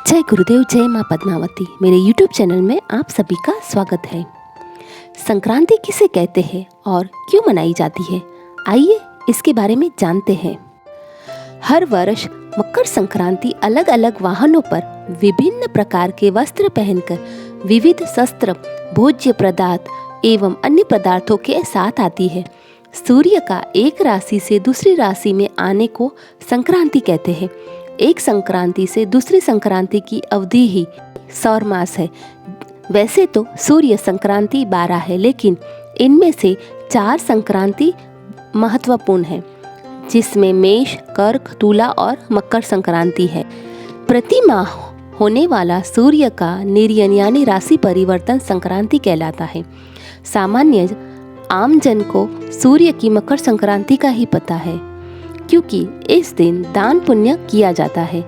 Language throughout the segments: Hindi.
जय गुरुदेव, जय माँ पद्मावती। मेरे YouTube चैनल में आप सभी का स्वागत है। संक्रांति किसे कहते हैं और क्यों मनाई जाती है, आइए इसके बारे में जानते हैं। हर वर्ष मकर संक्रांति अलग अलग वाहनों पर विभिन्न प्रकार के वस्त्र पहनकर विविध शस्त्र, भोज्य पदार्थ एवं अन्य पदार्थों के साथ आती है। सूर्य का एक राशि से दूसरी राशि में आने को संक्रांति कहते हैं। एक संक्रांति से दूसरी संक्रांति की अवधि ही सौर मास है। वैसे तो सूर्य संक्रांति 12 है, लेकिन इनमें से 4 संक्रांति महत्वपूर्ण है, जिसमें मेष, कर्क, तुला और मकर संक्रांति है। प्रति माह होने वाला सूर्य का निर्यन यानी राशि परिवर्तन संक्रांति कहलाता है। सामान्य आम जन को सूर्य की मकर संक्रांति का ही पता है, क्योंकि इस दिन दान पुण्य किया जाता है।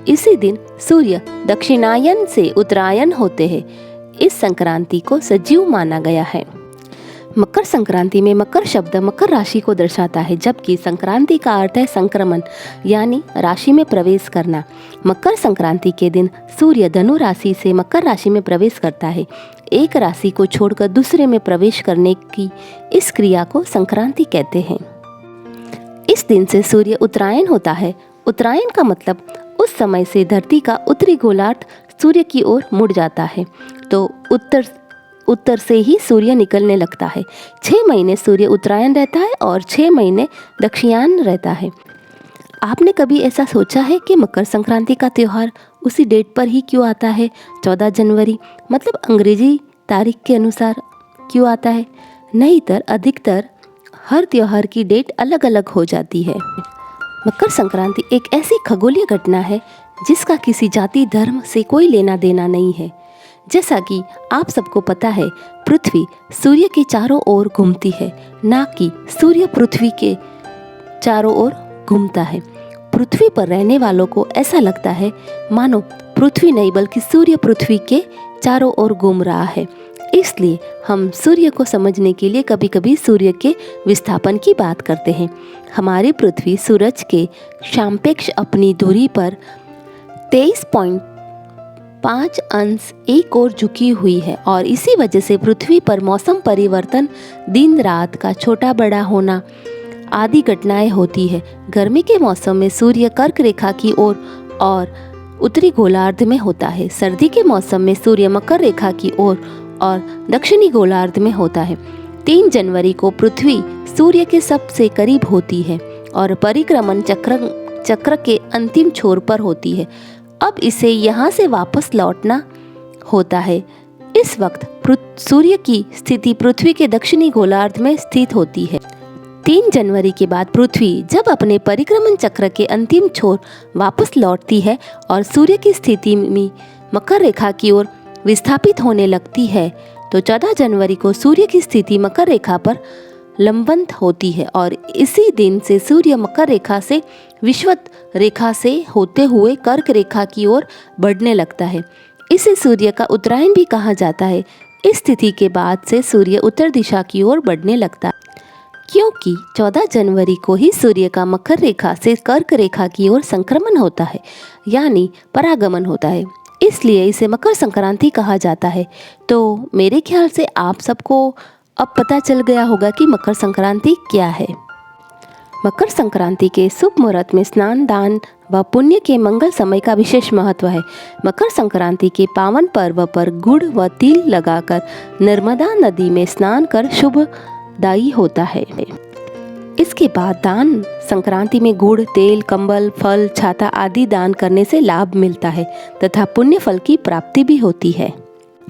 इसी दिन सूर्य दक्षिणायन से उत्तरायण होते हैं। इस संक्रांति को सजीव माना गया है। मकर संक्रांति में मकर शब्द मकर राशि को दर्शाता है, जबकि संक्रांति का अर्थ है संक्रमण यानी राशि में प्रवेश करना। मकर संक्रांति के दिन सूर्य धनु राशि से मकर राशि में प्रवेश करता है। एक राशि को छोड़कर दूसरे में प्रवेश करने की इस क्रिया को संक्रांति कहते हैं। इस दिन से सूर्य उत्तरायण होता है। उत्तरायण का मतलब उस समय से धरती का उत्तरी गोलार्ध सूर्य की ओर मुड़ जाता है, तो उत्तर से ही सूर्य निकलने लगता है। 6 महीने सूर्य उत्तरायण रहता है और 6 महीने दक्षिणायन रहता है। आपने कभी ऐसा सोचा है कि मकर संक्रांति का त्यौहार उसी डेट पर ही क्यों आता है? 14 जनवरी मतलब अंग्रेजी तारीख के अनुसार क्यों आता है? नहीं तो अधिकतर हर त्योहार की डेट अलग अलग हो जाती है। मकर संक्रांति एक ऐसी खगोलीय घटना है जिसका किसी जाति धर्म से कोई लेना देना नहीं है। जैसा कि आप सबको पता है, पृथ्वी सूर्य के चारों ओर घूमती है, ना कि सूर्य पृथ्वी के चारों ओर घूमता है। पृथ्वी पर रहने वालों को ऐसा लगता है मानो पृथ्वी नहीं बल्कि सूर्य पृथ्वी के चारों ओर घूम रहा है। इसलिए हम सूर्य को समझने के लिए कभी कभी सूर्य के विस्थापन की बात करते हैं। हमारी पृथ्वी सूरज के सापेक्ष अपनी दूरी पर 23.5 अंश एक ओर झुकी हुई है और इसी वजह से पृथ्वी पर मौसम परिवर्तन, दिन रात का छोटा बड़ा होना आदि घटनाएं होती है। गर्मी के मौसम में सूर्य कर्क रेखा की ओर और उत्तरी गोलार्ध में होता है। सर्दी के मौसम में सूर्य मकर रेखा की ओर और दक्षिणी गोलार्ध में होता है। 3 जनवरी को पृथ्वी सूर्य के सबसे करीब होती है और परिक्रमण चक्र के अंतिम छोर पर होती है। अब इसे यहाँ से वापस लौटना होता है। इस वक्त सूर्य की स्थिति पृथ्वी के दक्षिणी गोलार्ध में स्थित होती है। 3 जनवरी के बाद पृथ्वी जब अपने परिक्रमण चक्र के अंतिम छोर वापस लौटती है और सूर्य की स्थिति में मकर रेखा की ओर विस्थापित होने लगती है, तो 14 जनवरी को सूर्य की स्थिति मकर रेखा पर लंबवत होती है और इसी दिन से सूर्य मकर रेखा से विषुवत रेखा से होते हुए कर्क रेखा की ओर बढ़ने लगता है। इसे सूर्य का उत्तरायण भी कहा जाता है। इस स्थिति के बाद से सूर्य उत्तर दिशा की ओर बढ़ने लगता है, क्योंकि 14 जनवरी को ही सूर्य का मकर रेखा से कर्क रेखा की ओर संक्रमण होता है, यानी परागमन होता है। इसलिए इसे मकर संक्रांति कहा जाता है। तो मेरे ख्याल से आप सबको अब पता चल गया होगा कि मकर संक्रांति क्या है। मकर संक्रांति के शुभ मुहूर्त में स्नान, दान व पुण्य के मंगल समय का विशेष महत्व है। मकर संक्रांति के पावन पर्व पर गुड़ व तिल लगाकर नर्मदा नदी में स्नान कर शुभदायी होता है। इसके बाद दान संक्रांति में गुड़, तेल, कंबल, फल, छाता आदि दान करने से लाभ मिलता है तथा पुण्य फल की प्राप्ति भी होती है।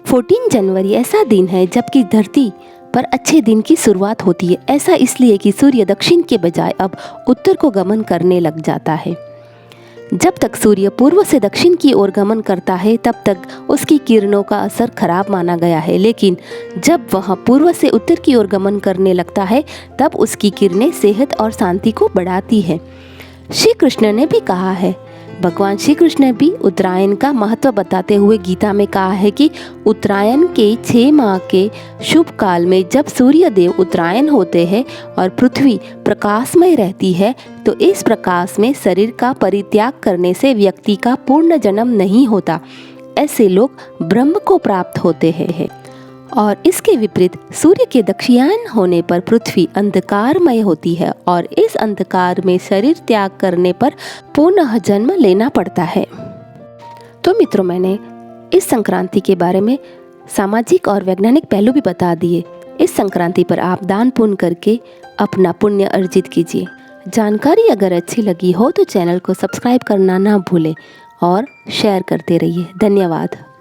14 जनवरी ऐसा दिन है जबकि धरती पर अच्छे दिन की शुरुआत होती है। ऐसा इसलिए कि सूर्य दक्षिण के बजाय अब उत्तर को गमन करने लग जाता है। जब तक सूर्य पूर्व से दक्षिण की ओर गमन करता है तब तक उसकी किरणों का असर खराब माना गया है, लेकिन जब वह पूर्व से उत्तर की ओर गमन करने लगता है तब उसकी किरणें सेहत और शांति को बढ़ाती है। श्री कृष्ण ने भी कहा है, भगवान श्री कृष्ण ने भी उत्तरायण का महत्व बताते हुए गीता में कहा है कि उत्तरायण के 6 माह के शुभ काल में जब सूर्य देव उत्तरायण होते हैं और पृथ्वी प्रकाशमय रहती है, तो इस प्रकाश में शरीर का परित्याग करने से व्यक्ति का पूर्ण जन्म नहीं होता। ऐसे लोग ब्रह्म को प्राप्त होते हैं। और इसके विपरीत सूर्य के दक्षिणायन होने पर पृथ्वी अंधकारमय होती है और इस अंधकार में शरीर त्याग करने पर पुनः जन्म लेना पड़ता है। तो मित्रों, मैंने इस संक्रांति के बारे में सामाजिक और वैज्ञानिक पहलू भी बता दिए। इस संक्रांति पर आप दान पुण्य करके अपना पुण्य अर्जित कीजिए। जानकारी अगर अच्छी लगी हो तो चैनल को सब्सक्राइब करना ना भूलें और शेयर करते रहिए। धन्यवाद।